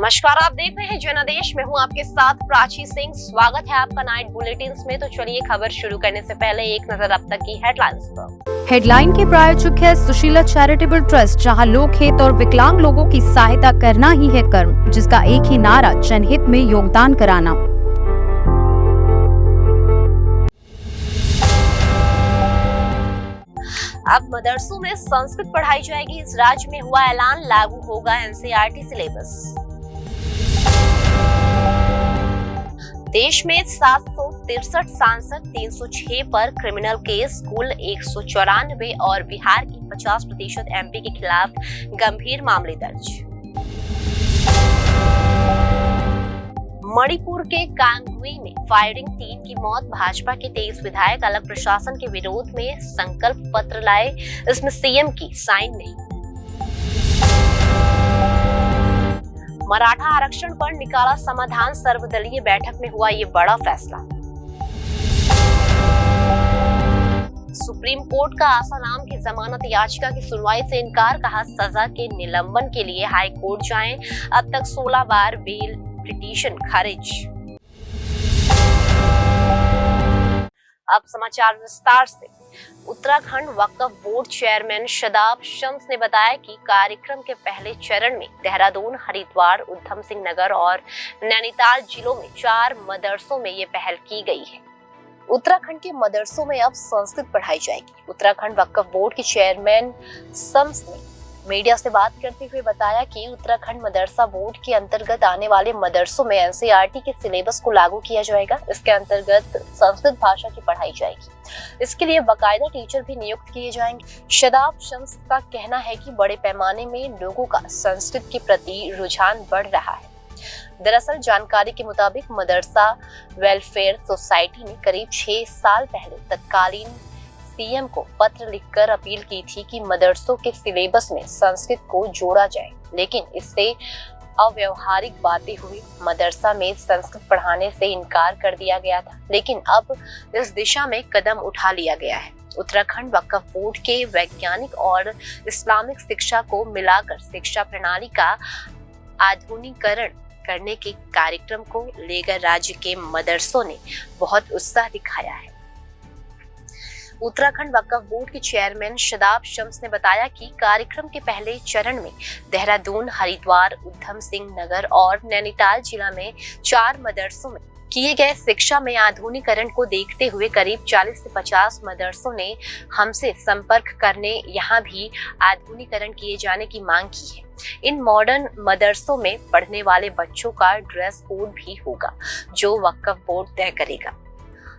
नमस्कार, आप देख रहे हैं जनादेश में हूं आपके साथ प्राची सिंह। स्वागत है आपका नाइट बुलेटिन्स में। तो चलिए खबर शुरू करने से पहले एक नजर अब तक की हेडलाइंस पर। हेडलाइन के प्रायोजक है सुशीला चैरिटेबल ट्रस्ट, जहां लोक हित और विकलांग लोगों की सहायता करना ही है कर्म, जिसका एक ही नारा जनहित में योगदान कराना। अब मदरसों में संस्कृत पढ़ाई जाएगी। इस राज्य में हुआ ऐलान, लागू होगा एनसीईआरटी सिलेबस। देश में 763 सांसद, 306 पर क्रिमिनल केस, कुल 194 और बिहार की 50% एमपी के खिलाफ गंभीर मामले दर्ज। मणिपुर के कांगुई में फायरिंग, 3 की मौत। भाजपा के 23 विधायक अलग प्रशासन के विरोध में संकल्प पत्र लाए, इसमें सीएम की साइन नहीं। मराठा आरक्षण पर निकाला समाधान, सर्वदलीय बैठक में हुआ ये बड़ा फैसला। सुप्रीम कोर्ट का आसाराम की जमानत याचिका की सुनवाई से इनकार, कहा सजा के निलंबन के लिए हाई कोर्ट जाएं। अब तक 16 बार बेल पिटीशन खारिज। अब समाचार विस्तार से। उत्तराखंड वक्फ बोर्ड चेयरमैन शदाब शम्स ने बताया कि कार्यक्रम के पहले चरण में देहरादून, हरिद्वार, उधम सिंह नगर और नैनीताल जिलों में 4 मदरसों में ये पहल की गई है। उत्तराखंड के मदरसों में अब संस्कृत पढ़ाई जाएगी। उत्तराखंड वक्फ बोर्ड के चेयरमैन शम्स ने मीडिया से बात करते हुए बताया कि उत्तराखंड मदरसा बोर्ड के अंतर्गत आने वाले मदरसों में एनसीईआरटी के सिलेबस को लागू किया जाएगा। इसके अंतर्गत संस्कृत भाषा की पढ़ाई जाएगी। इसके लिए बाकायदा टीचर भी नियुक्त किए जाएंगे। शदाब शम्स का कहना है कि बड़े पैमाने में लोगों का संस्कृत के प्रति रुझान बढ़ रहा है। दरअसल जानकारी के मुताबिक मदरसा वेलफेयर सोसाइटी ने करीब 6 साल पहले तत्कालीन सीएम को पत्र लिखकर अपील की थी कि मदरसों के सिलेबस में संस्कृत को जोड़ा जाए, लेकिन इससे अव्यवहारिक बातें हुई। मदरसा में संस्कृत पढ़ाने से इनकार कर दिया गया था, लेकिन अब इस दिशा में कदम उठा लिया गया है। उत्तराखंड वक्फ बोर्ड के वैज्ञानिक और इस्लामिक शिक्षा को मिलाकर शिक्षा प्रणाली का आधुनिकीकरण करने के कार्यक्रम को लेकर राज्य के मदरसों ने बहुत उत्साह दिखाया है। उत्तराखंड वक्फ बोर्ड के चेयरमैन शदाब शम्स ने बताया कि कार्यक्रम के पहले चरण में देहरादून, हरिद्वार, उधम सिंह नगर और नैनीताल जिला में 4 मदरसों में किए गए शिक्षा में आधुनिकीकरण को देखते हुए करीब 40 से 50 मदरसों ने हमसे संपर्क करने यहाँ भी आधुनिकीकरण किए जाने की मांग की है। इन मॉडर्न मदरसों में पढ़ने वाले बच्चों का ड्रेस कोड भी होगा, जो वक्फ बोर्ड तय करेगा।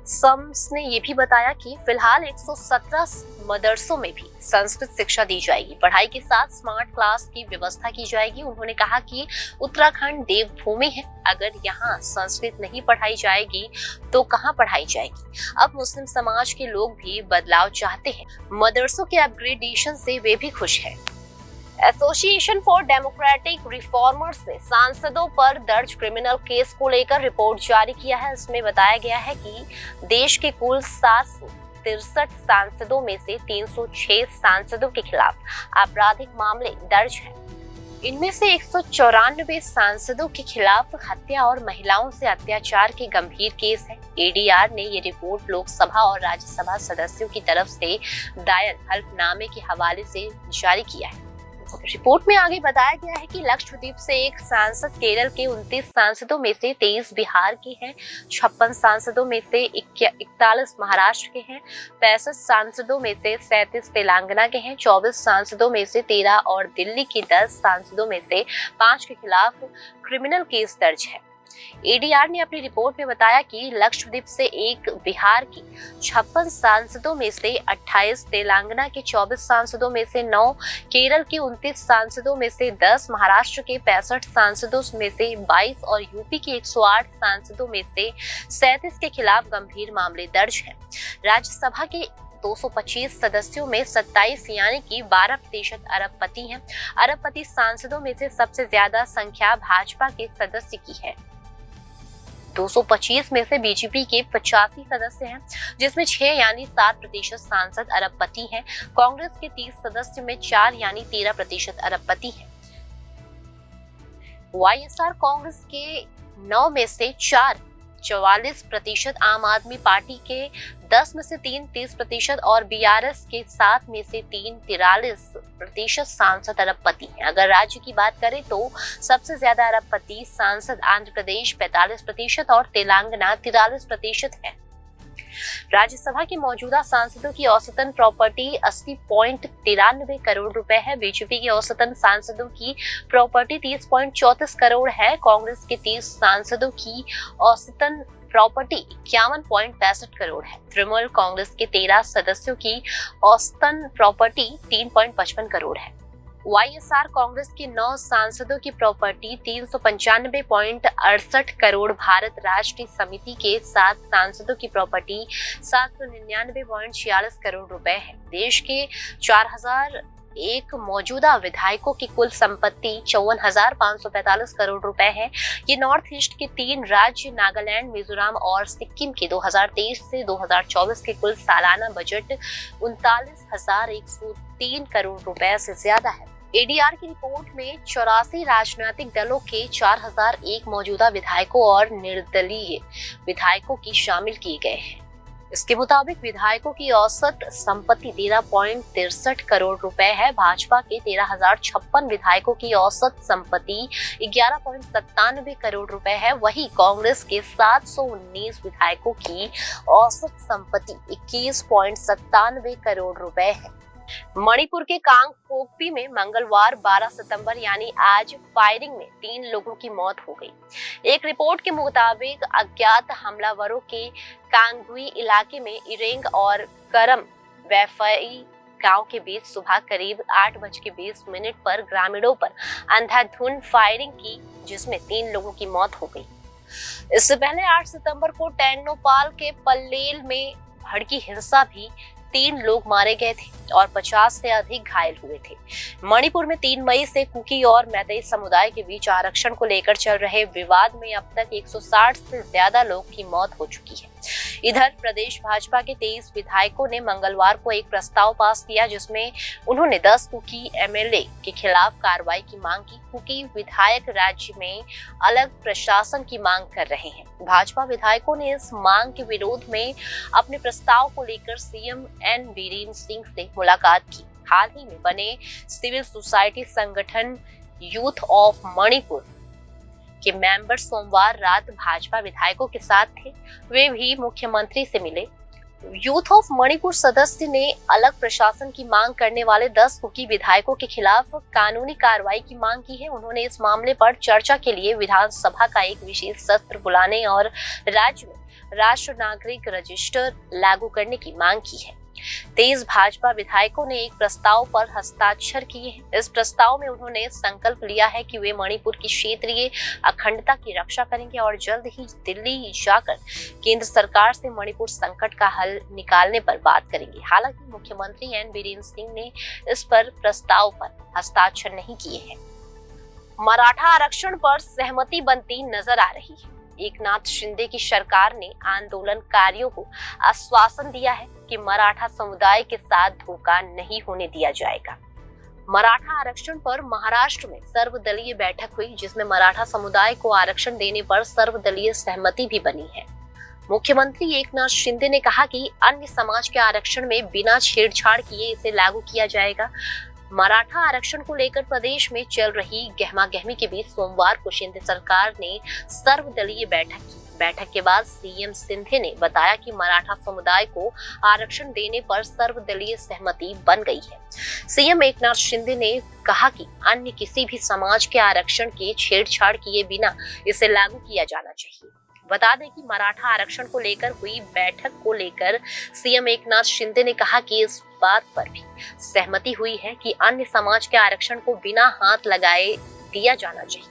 शम्स ने ये भी बताया कि फिलहाल 117 मदरसों में भी संस्कृत शिक्षा दी जाएगी। पढ़ाई के साथ स्मार्ट क्लास की व्यवस्था की जाएगी। उन्होंने कहा कि उत्तराखंड देवभूमि है, अगर यहाँ संस्कृत नहीं पढ़ाई जाएगी तो कहाँ पढ़ाई जाएगी। अब मुस्लिम समाज के लोग भी बदलाव चाहते हैं। मदरसों के अपग्रेडेशन से वे भी खुश हैं। एसोसिएशन फॉर डेमोक्रेटिक रिफॉर्मर्स ने सांसदों पर दर्ज क्रिमिनल केस को लेकर रिपोर्ट जारी किया है। इसमें बताया गया है कि देश के कुल 763 सांसदों में से 306 सांसदों के खिलाफ आपराधिक मामले दर्ज हैं। इनमें से 194 सांसदों के खिलाफ हत्या और महिलाओं से अत्याचार के गंभीर केस हैं। एडीआर ने ये रिपोर्ट लोकसभा और राज्यसभा सदस्यों की तरफ से दायर हल्फनामे के हवाले से जारी किया है। रिपोर्ट में आगे बताया गया है कि लक्षद्वीप से 1 सांसद, केरल के 29 सांसदों में से 23 बिहार के हैं, 56 सांसदों में से 41 महाराष्ट्र के हैं, 65 सांसदों में से 37 तेलंगाना के हैं, 24 सांसदों में से 13 और दिल्ली के 10 सांसदों में से 5 के खिलाफ क्रिमिनल केस दर्ज है। एडीआर ने अपनी रिपोर्ट में बताया कि लक्षद्वीप से 1 बिहार की 56 सांसदों में से 28, तेलंगाना के 24 सांसदों में से 9, केरल के 29 सांसदों में से 10, महाराष्ट्र के 65 सांसदों में से 22 और यूपी के 108 सांसदों में से 37 के खिलाफ गंभीर मामले दर्ज हैं। राज्यसभा के 225 सदस्यों में 27 यानी कि 12% अरबपति हैं। अरबपति सांसदों में से सबसे ज्यादा संख्या भाजपा के सदस्य की है। 225 में से बीजेपी के 85 सदस्य हैं, जिसमें 6 यानी 7% सांसद अरबपति हैं। कांग्रेस के 30 सदस्य में 4 यानी 13% अरबपति हैं। वाईएसआर कांग्रेस के 9 में से 4 44%, आम आदमी पार्टी के 10 में से 3 30% और बीआरएस के 7 में से 3 43% सांसद अरबपति हैं। अगर राज्य की बात करें तो सबसे ज्यादा अरबपति सांसद आंध्र प्रदेश 45% और तेलंगाना 43% है। राज्यसभा के मौजूदा सांसदों की औसतन प्रॉपर्टी 80.93 करोड़ रुपए है। बीजेपी के औसतन सांसदों की प्रॉपर्टी 30.34 करोड़ है। कांग्रेस के 30 सांसदों की औसतन प्रॉपर्टी 51.65 करोड़ है। तृणमूल कांग्रेस के 13 सदस्यों की औसतन प्रॉपर्टी 3.55 करोड़ है। वाईएसआर कांग्रेस के 9 सांसदों की प्रॉपर्टी 395.68 करोड़, भारत राष्ट्र समिति के 7 सांसदों की प्रॉपर्टी 799.46 करोड़ रुपए है। देश के 4001 मौजूदा विधायकों की कुल संपत्ति 54,545 करोड़ रुपए है। ये नॉर्थ ईस्ट के 3 राज्य नागालैंड, मिजोरम और सिक्किम के 2023 से 2024 के कुल सालाना बजट 39,103 करोड़ रुपए से ज्यादा है। एडीआर की रिपोर्ट में 84 राजनीतिक दलों के 4001 मौजूदा विधायकों और निर्दलीय विधायकों की शामिल किए गए हैं। इसके मुताबिक विधायकों की औसत संपत्ति 13.63 करोड़ रुपए है। भाजपा के 13,056 विधायकों की औसत संपत्ति 11.97 करोड़ रुपए है। वहीं कांग्रेस के 719 विधायकों की औसत संपत्ति 21.97 करोड़ रुपए है। मणिपुर के कांगपोकपी में मंगलवार 12 सितंबर यानी आज फायरिंग में 3 लोगों की मौत हो गई। एक रिपोर्ट के मुताबिक अज्ञात हमलावरों के कांगुई इलाके में इरेंग और करम वैफई गांव के बीच सुबह करीब 8:20 पर ग्रामीणों पर अंधाधुंध फायरिंग की, जिसमें 3 लोगों की मौत हो गई। इससे पहले 8 सितंबर को टेंगनोपाल के पल्लेल में भड़की हिंसा भी 3 लोग मारे गए थे और 50 से अधिक घायल हुए थे। मणिपुर में 3 मई से कुकी और मैतेई समुदाय के बीच आरक्षण को लेकर चल रहे विवाद में अब तक 160 से ज्यादा लोग की मौत हो चुकी है। इधर प्रदेश भाजपा के 23 विधायकों ने मंगलवार को एक प्रस्ताव पास किया, जिसमें उन्होंने 10 कुकी एमएलए के खिलाफ कार्रवाई की मांग की। कुकी विधायक राज्य में अलग प्रशासन की मांग कर रहे हैं। भाजपा विधायकों ने इस मांग के विरोध में अपने प्रस्ताव को लेकर सीएम एन बीरेन सिंह से मुलाकात की। हाल ही में बने सिविल सोसाइटी संगठन यूथ ऑफ मणिपुर के मेंबर सोमवार रात भाजपा विधायकों के साथ थे। वे भी मुख्यमंत्री से मिले। यूथ ऑफ मणिपुर सदस्य ने अलग प्रशासन की मांग करने वाले 10 कुकी विधायकों के खिलाफ कानूनी कार्रवाई की मांग की है। उन्होंने इस मामले पर चर्चा के लिए विधानसभा का एक विशेष सत्र बुलाने और राज्य में राष्ट्रीय नागरिक रजिस्टर लागू करने की मांग की है। 23 भाजपा विधायकों ने एक प्रस्ताव पर हस्ताक्षर किए हैं। इस प्रस्ताव में उन्होंने संकल्प लिया है कि वे मणिपुर की क्षेत्रीय अखंडता की रक्षा करेंगे और जल्द ही दिल्ली जाकर केंद्र सरकार से मणिपुर संकट का हल निकालने पर बात करेंगे। हालांकि मुख्यमंत्री एन बीरेन सिंह ने इस पर प्रस्ताव पर हस्ताक्षर नहीं किए हैं। मराठा आरक्षण पर सहमति बनती नजर आ रही है। एकनाथ शिंदे की सरकार ने आंदोलनकारियों को आश्वासन दिया है कि मराठा समुदाय के साथ धोखा नहीं होने दिया जाएगा। मराठा आरक्षण पर महाराष्ट्र में सर्वदलीय बैठक हुई, जिसमें मराठा समुदाय को आरक्षण देने पर सर्वदलीय सहमति भी बनी है। मुख्यमंत्री एकनाथ शिंदे ने कहा कि अन्य समाज के आरक्षण में बिना छेड़छाड़ किए इसे लागू किया जाएगा। मराठा आरक्षण को लेकर प्रदेश में चल रही गहमागहमी के बीच सोमवार को शिंदे सरकार ने सर्वदलीय बैठक की। बैठक के बाद सीएम शिंदे ने बताया कि मराठा समुदाय को आरक्षण देने पर सर्वदलीय सहमति बन गई है। सीएम एकनाथ शिंदे ने कहा कि अन्य किसी भी समाज के आरक्षण के छेड़छाड़ किए बिना इसे लागू किया जाना चाहिए। बता दें कि मराठा आरक्षण को लेकर हुई बैठक को लेकर सीएम एकनाथ शिंदे ने कहा कि इस बात पर भी सहमति हुई है कि अन्य समाज के आरक्षण को बिना हाथ लगाए दिया जाना चाहिए।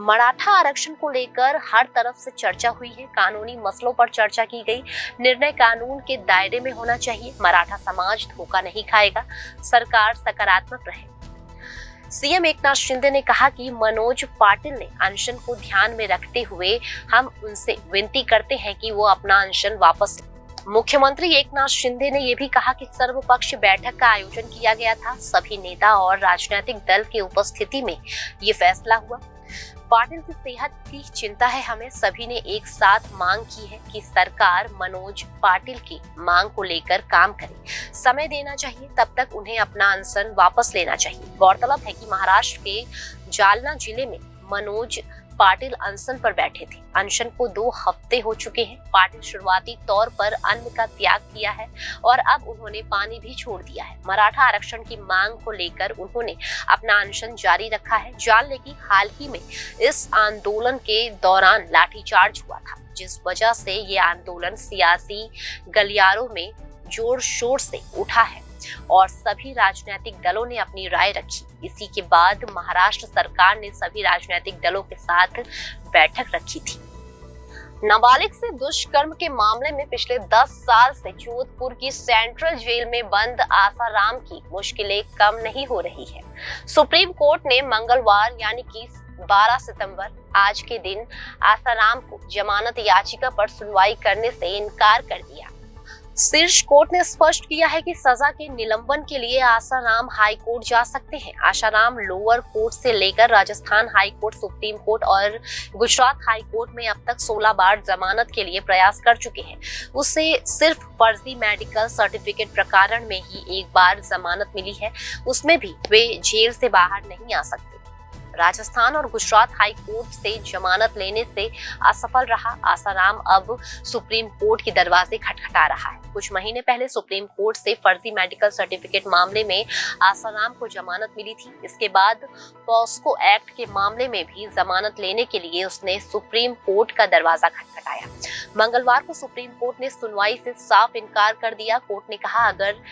मराठा आरक्षण को लेकर हर तरफ से चर्चा हुई है। कानूनी मसलों पर चर्चा की गई। निर्णय कानून के दायरे में होना चाहिए। मराठा समाज धोखा नहीं खाएगा। सरकार सकारात्मक रहे। सीएम एकनाथ शिंदे ने कहा कि मनोज पाटिल ने अनशन को ध्यान में रखते हुए हम उनसे विनती करते हैं कि वो अपना अनशन वापस लें। मुख्यमंत्री एकनाथ शिंदे ने यह भी कहा कि सर्वपक्षीय बैठक का आयोजन किया गया था। सभी नेता और राजनीतिक दल की उपस्थिति में ये फैसला हुआ। पाटिल की सेहत की चिंता है हमें। सभी ने एक साथ मांग की है कि सरकार मनोज पाटिल की मांग को लेकर काम करे। समय देना चाहिए, तब तक उन्हें अपना अनशन वापस लेना चाहिए। गौरतलब है कि महाराष्ट्र के जालना जिले में मनोज पाटिल अनशन पर बैठे थे। अनशन को 2 हफ्ते हो चुके हैं। पाटिल शुरुआती तौर पर अन्न का त्याग किया है और अब उन्होंने पानी भी छोड़ दिया है। मराठा आरक्षण की मांग को लेकर उन्होंने अपना अनशन जारी रखा है। जान लें कि हाल ही में इस आंदोलन के दौरान लाठीचार्ज हुआ था, जिस वजह से ये आंदोलन सियासी गलियारों में जोर शोर से उठा है और सभी राजनीतिक दलों ने अपनी राय रखी। इसी के बाद महाराष्ट्र सरकार ने सभी राजनीतिक दलों के साथ बैठक रखी थी। नाबालिग से दुष्कर्म के मामले में पिछले 10 साल से जोधपुर की सेंट्रल जेल में बंद आसाराम की मुश्किलें कम नहीं हो रही है। सुप्रीम कोर्ट ने मंगलवार यानी कि 12 सितंबर आज के दिन आसाराम को जमानत याचिका पर सुनवाई करने से इनकार कर दिया। शीर्ष कोर्ट ने स्पष्ट किया है कि सजा के निलंबन के लिए आसाराम हाई कोर्ट जा सकते हैं। आसाराम लोअर कोर्ट से लेकर Rajasthan high court, supreme court और गुजरात हाई कोर्ट में अब तक 16 बार जमानत के लिए प्रयास कर चुके हैं। उसे सिर्फ फर्जी मेडिकल सर्टिफिकेट प्रकरण में ही एक बार जमानत मिली है, उसमें भी वे जेल से बाहर नहीं आ सकते। राजस्थान और गुजरात हाई कोर्ट से जमानत लेने से असफल रहा आसाराम अब सुप्रीम कोर्ट के दरवाजे खटखटा रहा है। कुछ महीने पहले सुप्रीम कोर्ट से फर्जी मेडिकल सर्टिफिकेट मामले में आसाराम को जमानत मिली थी। इसके बाद पॉस्को एक्ट के मामले में भी जमानत लेने के लिए उसने सुप्रीम कोर्ट का दरवाजा खटखटाया। मंगलवार को सुप्रीम कोर्ट ने सुनवाई से साफ इनकार कर दिया। कोर्ट ने कहा, अगर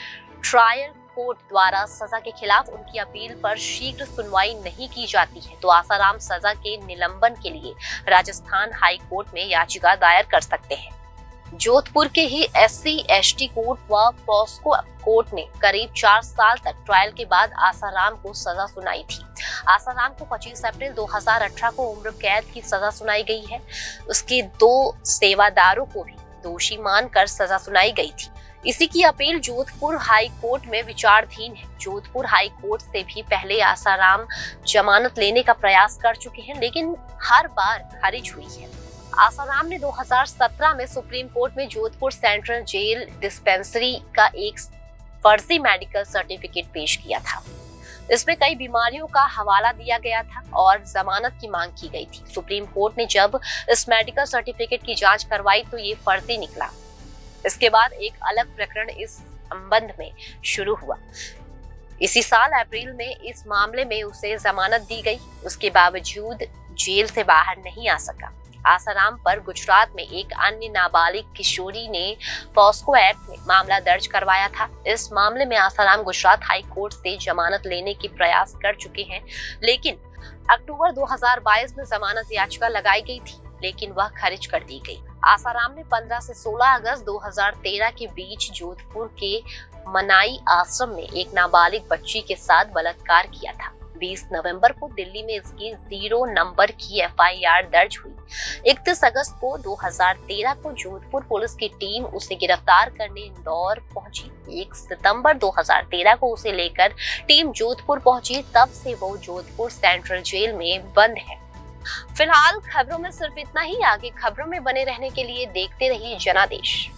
ट्रायल कोर्ट द्वारा सजा के खिलाफ उनकी अपील पर शीघ्र सुनवाई नहीं की जाती है तो आसाराम सजा के निलंबन के लिए राजस्थान हाई कोर्ट में याचिका दायर कर सकते हैं। जोधपुर के ही SC/ST कोर्ट व पॉस्को कोर्ट ने करीब 4 साल तक ट्रायल के बाद आसाराम को सजा सुनाई थी। आसाराम को 25 अप्रैल 2018 को उम्र कैद की सजा सुनाई गई है। उसके 2 सेवादारों को भी दोषी मानकर सजा सुनाई गई थी। इसी की अपील जोधपुर हाई कोर्ट में विचाराधीन है। जोधपुर हाई कोर्ट से भी पहले आसाराम जमानत लेने का प्रयास कर चुके हैं, लेकिन हर बार खारिज हुई है। आसाराम ने 2017 में सुप्रीम कोर्ट में जोधपुर सेंट्रल जेल डिस्पेंसरी का एक फर्जी मेडिकल सर्टिफिकेट पेश किया था। इसमें कई बीमारियों का हवाला दिया गया था और जमानत की मांग की गई थी। सुप्रीम कोर्ट ने जब इस मेडिकल सर्टिफिकेट की जांच करवाई तो ये फर्जी निकला। इसके बाद एक अलग प्रकरण इस संबंध में शुरू हुआ। इसी साल अप्रैल में इस मामले में उसे जमानत दी गई। उसके बावजूद जेल से बाहर नहीं आ सका। आसाराम पर गुजरात में एक अन्य नाबालिग किशोरी ने पॉस्को एक्ट में मामला दर्ज करवाया था। इस मामले में आसाराम गुजरात हाई कोर्ट से जमानत लेने की प्रयास कर चुके हैं, लेकिन अक्टूबर 2022 में जमानत याचिका लगाई गई थी, लेकिन वह खारिज कर दी गई। आसाराम ने 15 से 16 अगस्त 2013 के बीच जोधपुर के मनाई आश्रम में एक नाबालिग बच्ची के साथ बलात्कार किया था। 20 नवंबर को दिल्ली में इसकी 0 नंबर की FIR दर्ज हुई। 31 अगस्त को 2013 को जोधपुर पुलिस की टीम उसे गिरफ्तार करने इंदौर पहुंची। 1 सितंबर 2013 को उसे लेकर टीम जोधपुर पहुंची। तब से वो जोधपुर सेंट्रल जेल में बंद है। फिलहाल खबरों में सिर्फ इतना ही। आगे खबरों में बने रहने के लिए देखते रहिए जनादेश।